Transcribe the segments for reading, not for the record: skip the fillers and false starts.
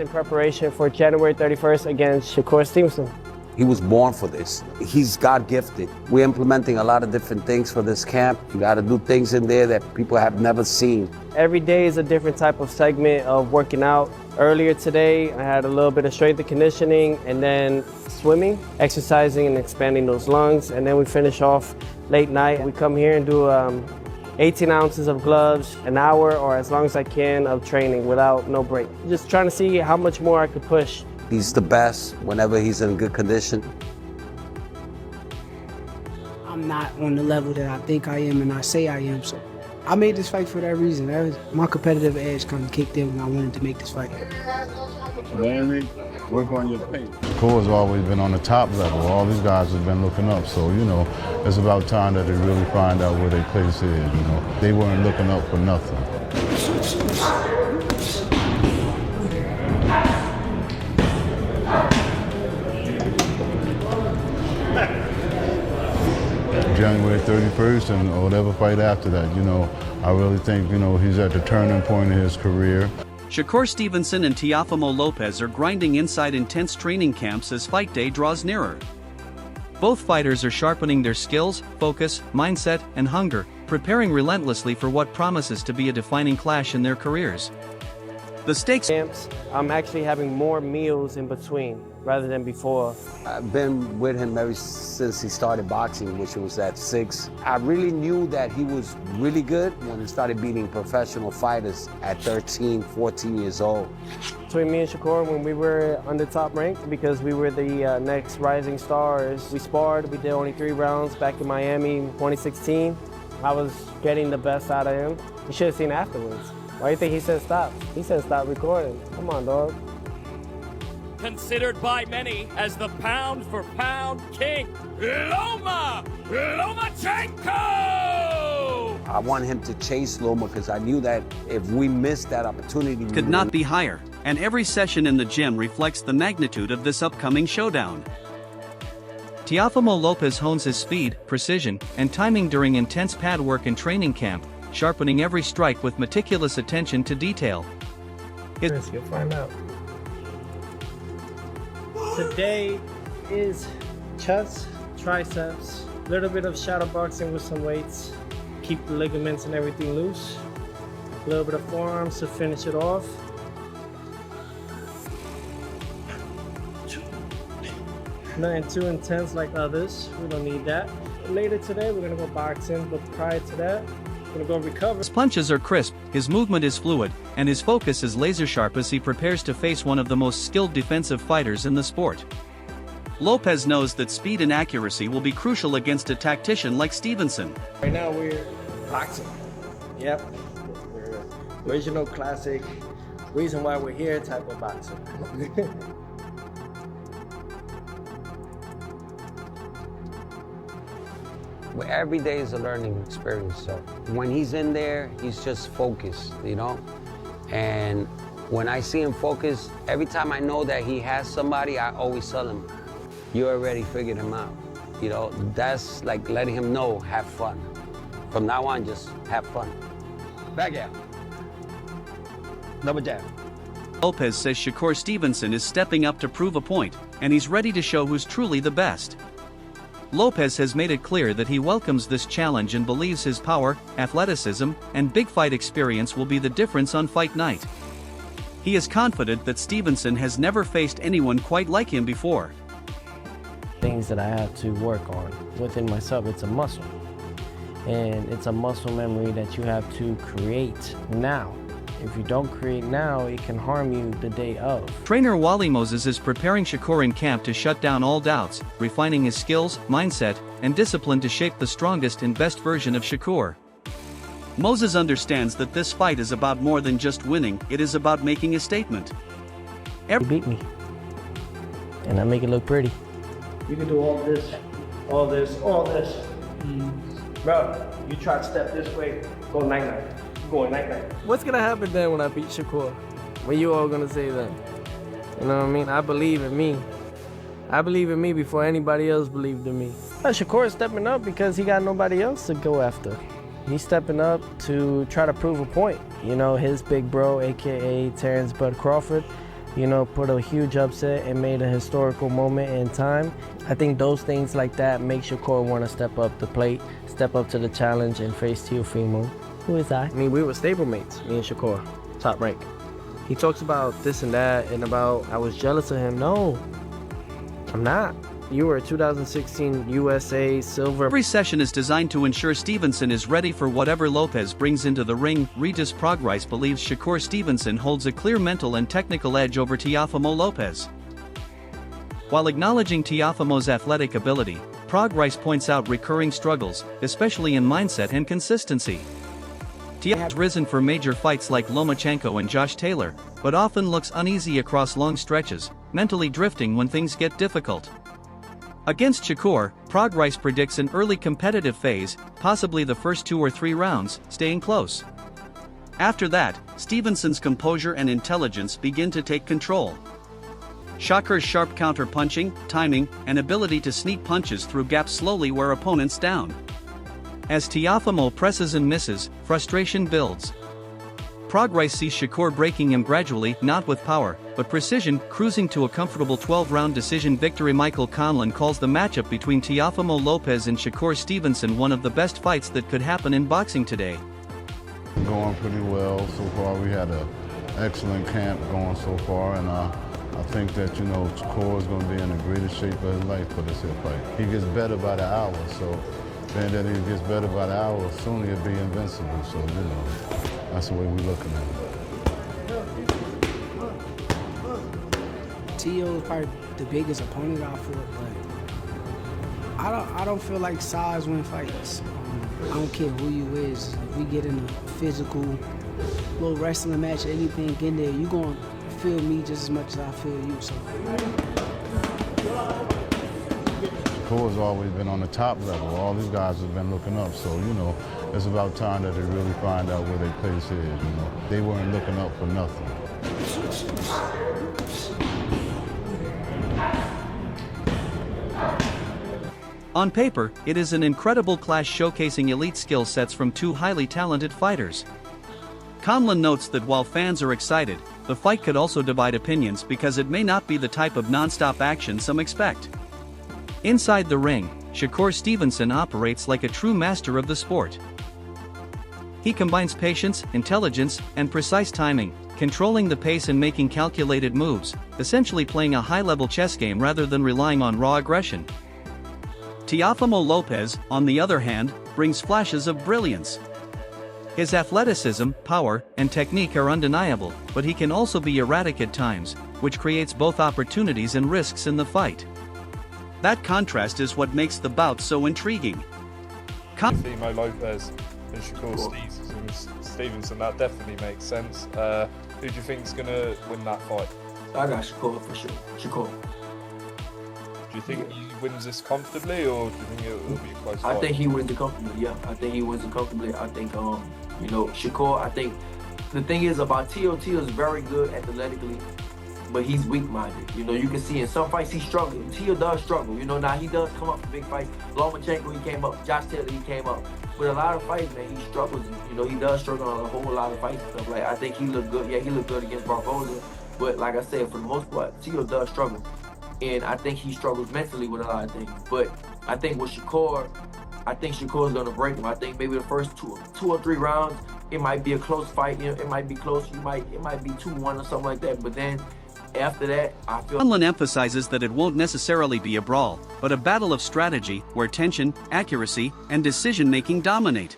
in preparation for January 31st against Shakur Stevenson. He was born for this. He's God-gifted. We're implementing a lot of different things for this camp. You got to do things in there that people have never seen. Every day is a different type of segment of working out. Earlier today, I had a little bit of strength and conditioning, and then swimming, exercising and expanding those lungs. And then we finish off late night. We come here and do 18 ounces of gloves, an hour or as long as I can of training without no break. Just trying to see how much more I could push. He's the best whenever he's in good condition. I'm not on the level that I think I am and I say I am, so I made this fight for that reason. That was my competitive edge kind of kicked in when I wanted to make this fight. Larry, work on your pace. Shakur has always been on the top level. All these guys have been looking up, so, you know, it's about time that they really find out where their place is, you know. They weren't looking up for nothing. January 31st and whatever fight after that, you know, I really think, you know, he's at the turning point in his career. Shakur Stevenson and Teofimo Lopez are grinding inside intense training camps as fight day draws nearer. Both fighters are sharpening their skills, focus, mindset, and hunger, preparing relentlessly for what promises to be a defining clash in their careers. The stakes Camps, I'm actually having more meals in between rather than before. I've been with him ever since he started boxing, which was at 6. I really knew that he was really good when he started beating professional fighters at 13, 14 years old. Between me and Shakur, when we were on the top rank, because we were the next rising stars, we sparred. We did only 3 rounds back in Miami in 2016. I was getting the best out of him. You should have seen afterwards. Why do you think he said stop? He said stop recording. Come on, dog. Considered by many as the pound-for-pound king, Lomachenko! I want him to chase Loma because I knew that if we missed that opportunity, could not be higher, and every session in the gym reflects the magnitude of this upcoming showdown. Teofimo Lopez hones his speed, precision, and timing during intense pad work and training camp, sharpening every strike with meticulous attention to detail. You'll find out. Today is chest, triceps, a little bit of shadow boxing with some weights. Keep the ligaments and everything loose. A little bit of forearms to finish it off. Nothing too intense like others. We don't need that. Later today, we're gonna go boxing, but prior to that, we're gonna go recover. His punches are crisp, his movement is fluid, and his focus is laser-sharp as he prepares to face one of the most skilled defensive fighters in the sport. Lopez knows that speed and accuracy will be crucial against a tactician like Stevenson. Right now, we're boxing. Yep. We're original, classic, reason why we're here type of boxing. Well, every day is a learning experience. So when he's in there, he's just focused, you know? And when I see him focused, every time I know that he has somebody, I always tell him, you already figured him out. You know, that's like letting him know, have fun. From now on, just have fun. Back out. Double jab. Lopez says Shakur Stevenson is stepping up to prove a point, and he's ready to show who's truly the best. Lopez has made it clear that he welcomes this challenge and believes his power, athleticism, and big fight experience will be the difference on fight night. He is confident that Stevenson has never faced anyone quite like him before. Things that I have to work on within myself, it's a muscle. And it's a muscle memory that you have to create now. If you don't create now, it can harm you the day of. Trainer Wally Moses is preparing Shakur in camp to shut down all doubts, refining his skills, mindset, and discipline to shape the strongest and best version of Shakur. Moses understands that this fight is about more than just winning, it is about making a statement. You beat me, and I make it look pretty. You can do all this, all this, all this. Bro, you try to step this way, go night-night. Going night-night. What's gonna happen then when I beat Shakur? What you all gonna say then? You know what I mean? I believe in me. I believe in me before anybody else believed in me. Shakur is stepping up because he got nobody else to go after. He's stepping up to try to prove a point. You know, his big bro, AKA Terrence Bud Crawford, put a huge upset and made a historical moment in time. I think those things like that make Shakur want to step up the plate, step up to the challenge, and face Teofimo. Who is I? I mean, we were stablemates, me and Shakur, top rank. He talks about this and that and about I was jealous of him. No, I'm not. You were a 2016 USA Silver. Every session is designed to ensure Stevenson is ready for whatever Lopez brings into the ring. Regis Prograis believes Shakur Stevenson holds a clear mental and technical edge over Teofimo Lopez. While acknowledging Teofimo's athletic ability, Prograis points out recurring struggles, especially in mindset and consistency. Teofimo has risen for major fights like Lomachenko and Josh Taylor, but often looks uneasy across long stretches, mentally drifting when things get difficult. Against Shakur, Prograis predicts an early competitive phase, possibly the first 2 or 3 rounds, staying close. After that, Stevenson's composure and intelligence begin to take control. Shakur's sharp counter-punching, timing, and ability to sneak punches through gaps slowly wear opponents down. As Teofimo presses and misses, frustration builds. Prograis sees Shakur breaking him gradually, not with power, but precision, cruising to a comfortable 12-round decision victory. Michael Conlon calls the matchup between Teofimo Lopez and Shakur Stevenson one of the best fights that could happen in boxing today. Going pretty well so far. We had an excellent camp going so far, and I think that, Shakur is going to be in the greatest shape of his life for this here fight. He gets better by the hour, so being that he gets better by the hour, soon he'll be invincible, so, that's the way we're looking at it. Teo is probably the biggest opponent I fought, but I don't feel like size win fights. I don't care who you is. If we get in a physical little wrestling match or anything in there, you're going to feel me just as much as I feel you. So. Shakur's always been on the top level. All these guys have been looking up, so, it's about time that they really find out where their place is, They weren't looking up for nothing. On paper, it is an incredible clash showcasing elite skill sets from 2 highly talented fighters. Conlon notes that while fans are excited, the fight could also divide opinions because it may not be the type of non-stop action some expect. Inside the ring, Shakur Stevenson operates like a true master of the sport. He combines patience, intelligence, and precise timing, controlling the pace and making calculated moves, essentially playing a high-level chess game rather than relying on raw aggression. Teofimo Lopez, on the other hand, brings flashes of brilliance. His athleticism, power, and technique are undeniable, but he can also be erratic at times, which creates both opportunities and risks in the fight. That contrast is what makes the bout so intriguing. Teofimo Lopez and Shakur Stevenson, that definitely makes sense. Who do you think is going to win that fight? I got Shakur for sure. Shakur. Do you think he wins this comfortably, or do you think it will be a close fight? I think he wins it comfortably, yeah. I think he wins it comfortably. I think, Shakur, I think the thing is about Teo is very good athletically, but he's weak-minded. You can see in some fights he struggles. Teo does struggle. Now he does come up for big fights. Lomachenko, he came up. Josh Taylor, he came up. But a lot of fights, man, he struggles. He does struggle on a whole lot of fights and stuff. Like, I think he looked good. Yeah, he looked good against Barboza. But like I said, for the most part, Teo does struggle. And I think he struggles mentally with a lot of things. But I think with Shakur, I think Shakur's gonna break him. I think maybe the first two or three rounds, it might be a close fight. It might be close. It might be 2-1 or something like that. But then after that, I feel. Conlon emphasizes that it won't necessarily be a brawl, but a battle of strategy where tension, accuracy, and decision-making dominate.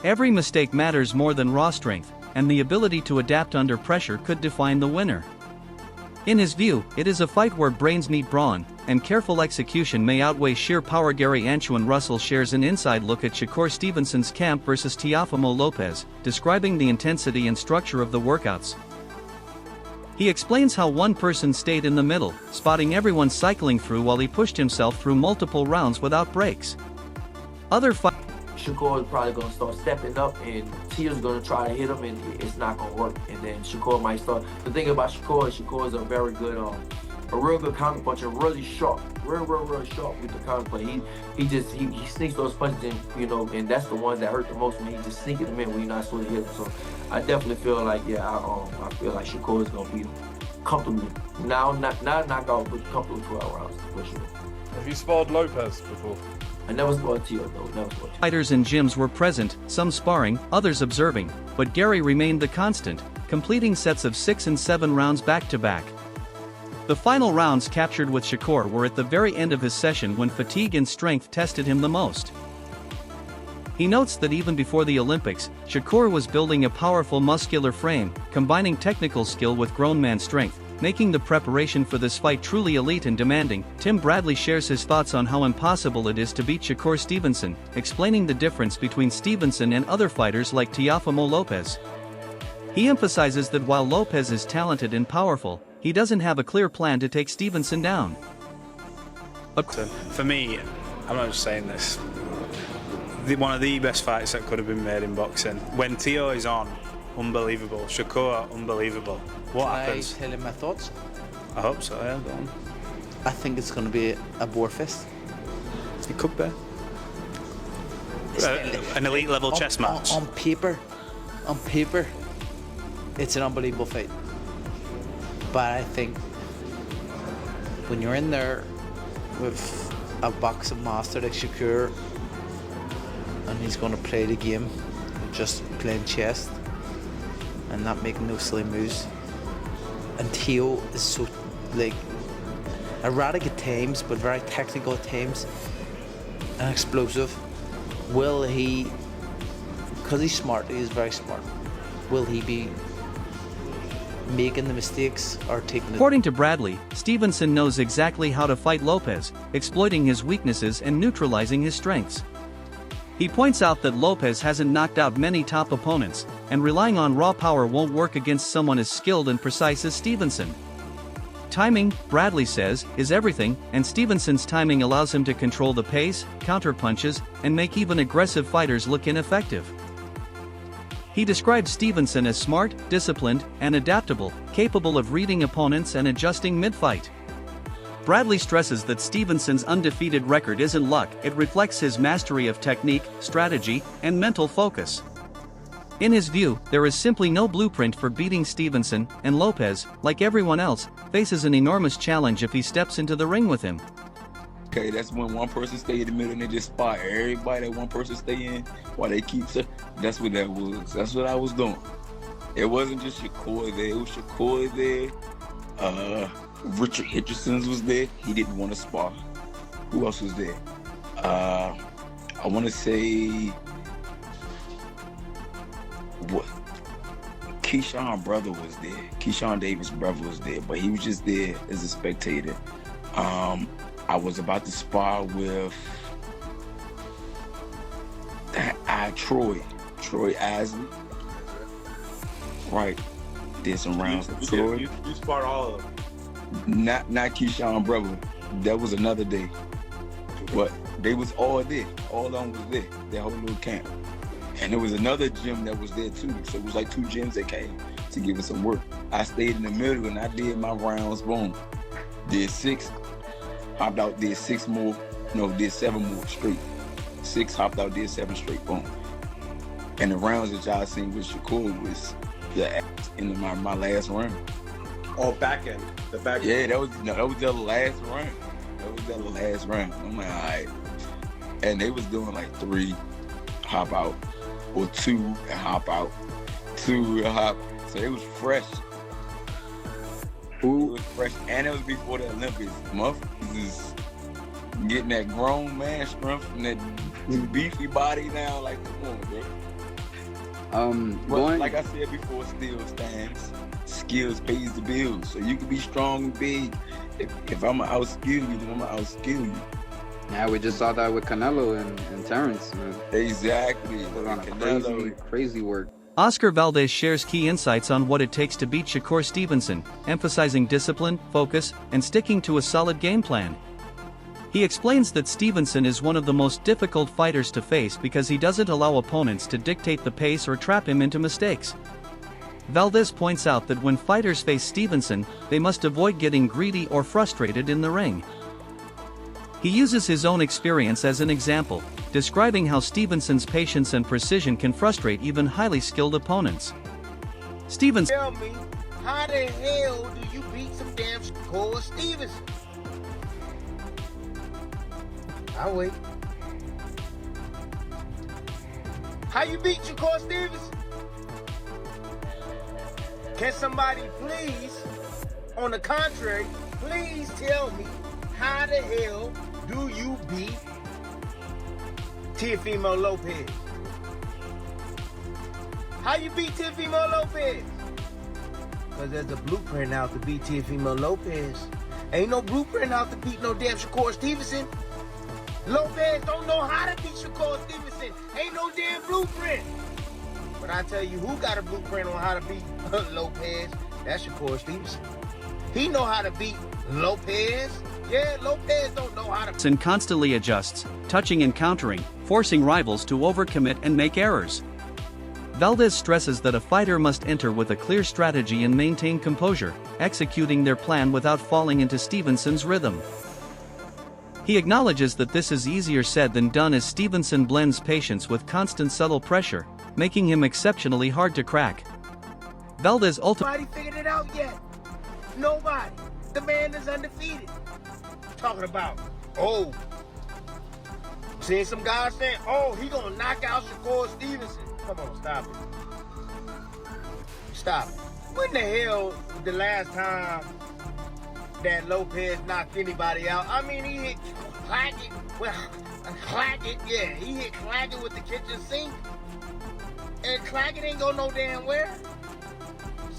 Every mistake matters more than raw strength, and the ability to adapt under pressure could define the winner. In his view, it is a fight where brains meet brawn, and careful execution may outweigh sheer power. Gary Antoine Russell shares an inside look at Shakur Stevenson's camp versus Teofimo Lopez, describing the intensity and structure of the workouts. He explains how one person stayed in the middle, spotting everyone cycling through while he pushed himself through multiple rounds without breaks. Shakur is probably going to start stepping up, and Teo's going to try to hit him, and it's not going to work. And then Shakur might start. The thing about Shakur is a very good, a real good counter puncher, really sharp, real sharp with the counter punch. He sneaks those punches in, and that's the one that hurt the most when he just sneaking them in when you're not supposed to hit them. So I definitely feel like, I feel like Shakur is going to beat him. comfortably. Now, not knockout, but comfortable 12 rounds for sure. Have you sparred Lopez before? I never sparred Teo though. Never sparred Teo. Fighters in gyms were present, some sparring, others observing, but Gary remained the constant, completing sets of 6 and 7 rounds back to back. The final rounds captured with Shakur were at the very end of his session when fatigue and strength tested him the most. He notes that even before the Olympics, Shakur was building a powerful muscular frame, combining technical skill with grown man strength, making the preparation for this fight truly elite and demanding. Tim Bradley shares his thoughts on how impossible it is to beat Shakur Stevenson, explaining the difference between Stevenson and other fighters like Teofimo Lopez. He emphasizes that while Lopez is talented and powerful, he doesn't have a clear plan to take Stevenson down. For me, I'm not just saying this, one of the best fights that could have been made in boxing. When Teo is on, unbelievable. Shakur, unbelievable. What happens? Can I tell him my thoughts? I hope so, yeah, go on. I think it's going to be a war fest. It could be. An elite level chess match. On paper, it's an unbelievable fight. But I think when you're in there with a boxing master like Shakur, and he's going to play the game, just playing chess and not making no silly moves. And Teo is so, like, erratic at times, but very technical at times, and explosive. Will he, because he's smart, he is very smart, will he be making the mistakes or taking the... According to Bradley, Stevenson knows exactly how to fight Lopez, exploiting his weaknesses and neutralizing his strengths. He points out that Lopez hasn't knocked out many top opponents, and relying on raw power won't work against someone as skilled and precise as Stevenson. Timing, Bradley says, is everything, and Stevenson's timing allows him to control the pace, counter punches, and make even aggressive fighters look ineffective. He describes Stevenson as smart, disciplined, and adaptable, capable of reading opponents and adjusting mid-fight. Bradley stresses that Stevenson's undefeated record isn't luck, it reflects his mastery of technique, strategy, and mental focus. In his view, there is simply no blueprint for beating Stevenson, and Lopez, like everyone else, faces an enormous challenge if he steps into the ring with him. Okay, that's when one person stay in the middle and they just spot everybody that one person stay in while they keep... That's what that was. That's what I was doing. It wasn't just Shakur there. It was Shakur there. Richard Hitchens was there. He didn't want to spar. Who else was there? I want to say... What? Keyshawn brother was there. Keyshawn Davis' brother was there, but he was just there as a spectator. I was about to spar with Troy Isley. Right. Did some rounds with Troy. You sparred all of them. Not Keyshawn brother. That was another day. But they was all there. All of them was there. That whole little camp. And there was another gym that was there too. So it was like 2 gyms that came to give us some work. I stayed in the middle and I did my rounds, boom. Did 6, hopped out, did 6 more. No, did 7 more straight. 6, hopped out, did 7 straight, boom. And the rounds that y'all seen with Shakur was in my last round. Oh, back end. The back end. Yeah, that was the last round. That was the last round. I'm like, all right. And they was doing like 3, hop out, or 2 and hop out, 2 and hop. So it was fresh. It was fresh, and it was before the Olympics. Motherfuckers is getting that grown man strength and that beefy body now. Like, come on, bro. But like I said before, still stands. Skills pays the bills. So you can be strong and big. If I'm gonna outskill you, then I'm gonna outskill you. Yeah, we just saw that with Canelo and Terrence. Man. Exactly. Put on crazy work. Oscar Valdez shares key insights on what it takes to beat Shakur Stevenson, emphasizing discipline, focus, and sticking to a solid game plan. He explains that Stevenson is one of the most difficult fighters to face because he doesn't allow opponents to dictate the pace or trap him into mistakes. Valdez points out that when fighters face Stevenson, they must avoid getting greedy or frustrated in the ring. He uses his own experience as an example, describing how Stevenson's patience and precision can frustrate even highly skilled opponents. Stevenson. Tell me, how the hell do you beat some damn Shakur Stevenson. I'll wait. How you beat Shakur Stevenson? Can somebody please, on the contrary, please tell me how the hell do you beat Teofimo Lopez? How you beat Teofimo Lopez? Because there's a blueprint out to beat Teofimo Lopez. Ain't no blueprint out to beat no damn Shakur Stevenson. Lopez don't know how to beat Shakur Stevenson. Ain't no damn blueprint. But I tell you who got a blueprint on how to beat Lopez. That's Shakur Stevenson. He know how to beat Lopez. Yeah, Lopez don't know how to. And constantly adjusts, touching and countering, forcing rivals to overcommit and make errors. Valdez stresses that a fighter must enter with a clear strategy and maintain composure, executing their plan without falling into Stevenson's rhythm. He acknowledges that this is easier said than done as Stevenson blends patience with constant subtle pressure, making him exceptionally hard to crack. Valdez ultimately Nobody figured it out yet. Nobody. The man is undefeated. Talking about, oh. Seeing some guys saying, oh, he gonna knock out Shakur Stevenson. Come on, stop it. Stop it. When the hell the last time that Lopez knocked anybody out? I mean, he hit Claggett. Well, Claggett, yeah. He hit Claggett with the kitchen sink. And Claggett ain't go no damn where.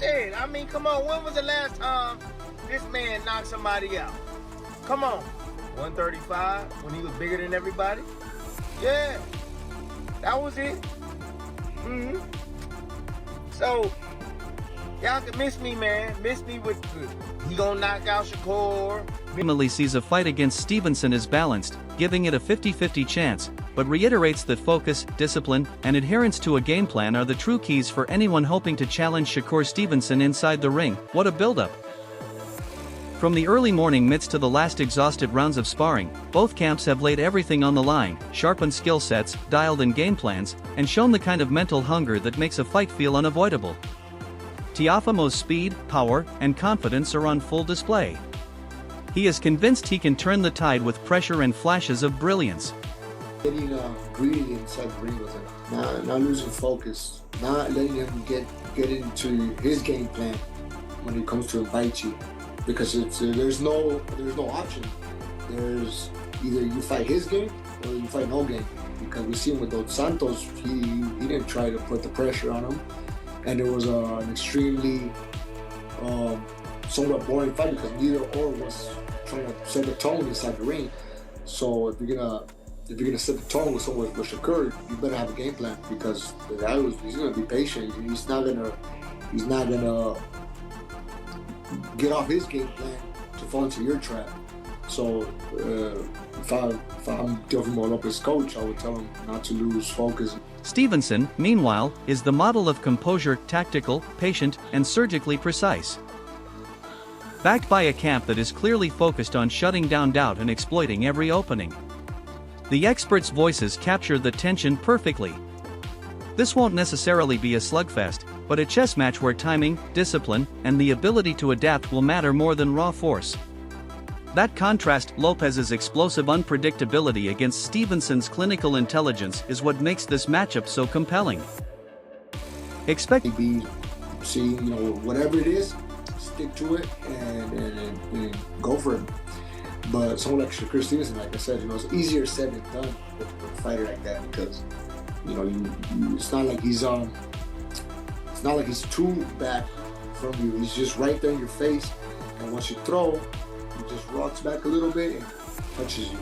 Shit, I mean, come on. When was the last time this man knocked somebody out? Come on. 135 when he was bigger than everybody? Yeah. That was it. So, y'all can miss me, man. Miss me with he gonna knock out Shakur. ultimately sees a fight against Stevenson as balanced, giving it a 50-50 chance, but reiterates that focus, discipline, and adherence to a game plan are the true keys for anyone hoping to challenge Shakur Stevenson inside the ring. What a build-up! From the early morning mitts to the last exhausted rounds of sparring, both camps have laid everything on the line, sharpened skill sets, dialed in game plans, and shown the kind of mental hunger that makes a fight feel unavoidable. Teofimo's speed, power, and confidence are on full display. He is convinced he can turn the tide with pressure and flashes of brilliance. Getting greedy inside the ring with him, not losing focus, not letting him get into his game plan when it comes to invite you. Because there's no option. There's either you fight his game or you fight no game. Because we see him with Dos Santos, he didn't try to put the pressure on him, and it was an extremely somewhat boring fight because neither or was trying to set the tone inside the ring. So if you're gonna set the tone with someone with Shakur, you better have a game plan because the guy he's gonna be patient. He's not gonna get off his game plan to fall into your trap. So if I'm Teofimo Lopez's coach, I would tell him not to lose focus. Stevenson, meanwhile, is the model of composure, tactical, patient, and surgically precise. Backed by a camp that is clearly focused on shutting down doubt and exploiting every opening. The experts' voices capture the tension perfectly. This won't necessarily be a slugfest, but a chess match where timing, discipline, and the ability to adapt will matter more than raw force. That contrast, Lopez's explosive unpredictability against Stevenson's clinical intelligence, is what makes this matchup so compelling. Expect whatever it is, stick to it and go for it. But someone like Shakur Stevenson, like I said, it's easier said than done with a fighter like that because it's not like he's too back from you. He's just right there in your face, and once you throw, he just rocks back a little bit and touches you.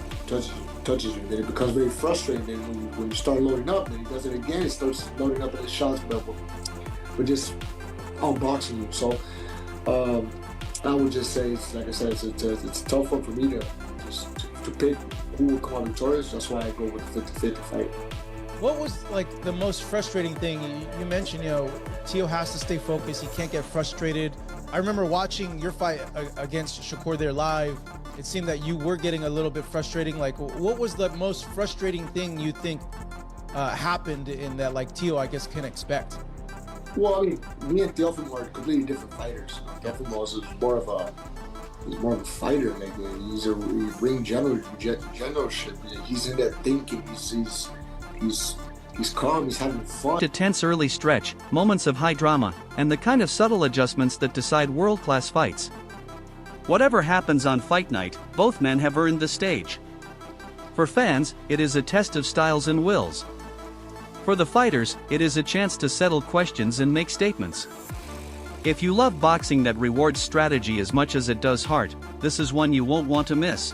Then it becomes very frustrating. Then when you start loading up, then he does it again. He starts loading up at his shots, but just unboxing you. So I would just say, it's like I said, it's a tough one for me to pick who will come out victorious. That's why I go with the 50-50 fight. What was like the most frustrating thing? You mentioned, Teo has to stay focused. He can't get frustrated. I remember watching your fight against Shakur there live. It seemed that you were getting a little bit frustrating. Like, what was the most frustrating thing you think happened in that, like, Teo, I guess, can expect? Well, I mean, me and Teofimo are completely different fighters. Teofimo is more of a fighter. Like he's a ring generalship. He's in there thinking. He's calm. He's having fun. A tense early stretch, moments of high drama, and the kind of subtle adjustments that decide world-class fights. Whatever happens on fight night, both men have earned the stage. For fans, it is a test of styles and wills. For the fighters, it is a chance to settle questions and make statements. If you love boxing that rewards strategy as much as it does heart, this is one you won't want to miss.